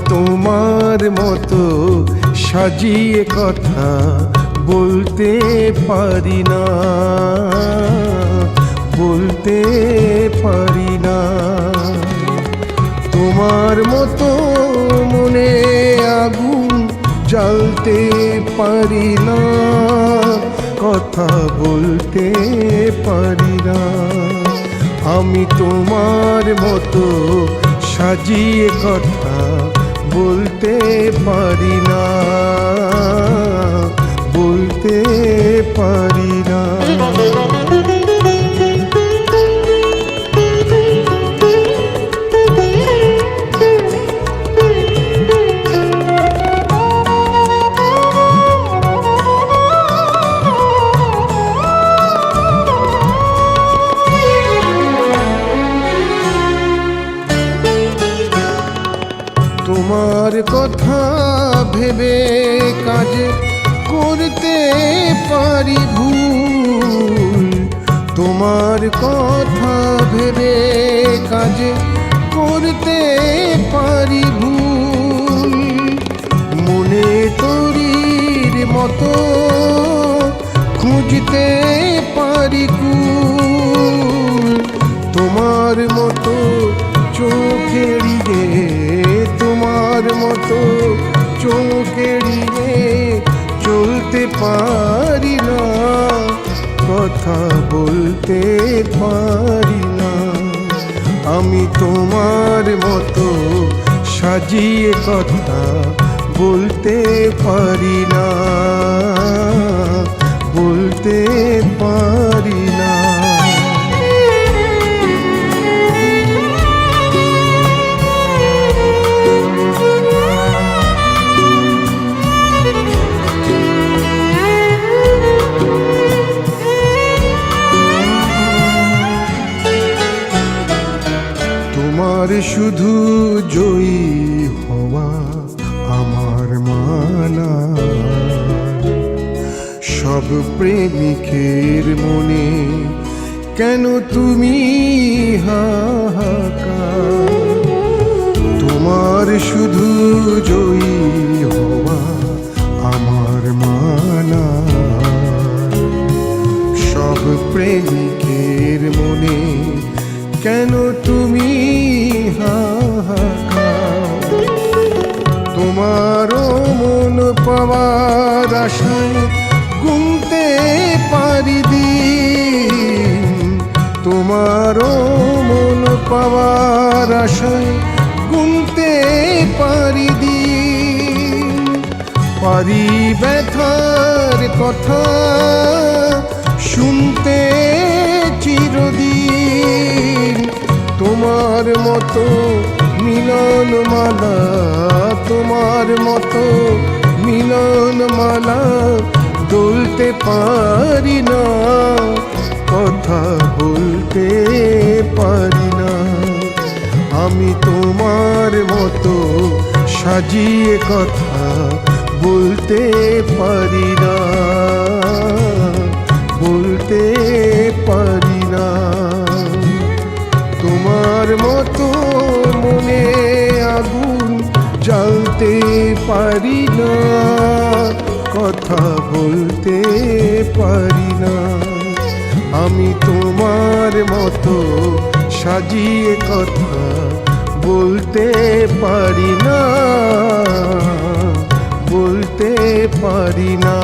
তোমার মতো সাজিয়ে কথা বলতে পারি না, বলতে পারি না। তোমার মতো মনে আগুন জ্বালতে পারি না, কথা বলতে পারি না। আমি তোমার মতো সাজিয়ে কথা বলতে পারি না, বলতে পারি না। তোমার কথা ভেবে কাজ করতে পারি ভুল, তোমার কথা ভেবে কাজ করতে পারি ভুল। মনে তোরির মতো খুঁজতে পারি কুল, তোমার মতো চোখেরিয়ে, তোমার মতো চোখেরিয়ে চলতে পারি না, কথা বলতে পারি না। আমি তোমার মতো সাজিয়ে কথা বলতে পারি না, বলতে পারি না। তোমার শুধু জয়ী হওয়া আমার মানা, সব প্রেমিকের মনে কেন তুমি হাহাকার। তোমার শুধু জয়ী হওয়া আমার মানা, সব প্রেমিকের মনে কেন তুমি হাহাকার। তোমারও মন পাওয়ার আশায় গুনতে পারি দিন, তোমারও মন পাওয়ার আশায় গুনতে পারি দিন। পারি ব্যথার কথা শুনতে চিরদিন, তোমার মতো মিলন মালা, তোমার মতো মিলন মালা দোলতে পারি না, কথা বলতে পারি না। আমি তোমার মতো সাজিয়ে কথা বলতে পারি না, বলতে পারি না। তোমার মতো মনে আগুন জ্বালতে পারি না, কথা বলতে পারি না। আমি তোমার মতো সাজিয়ে কথা বলতে পারি না, বলতে পারি না।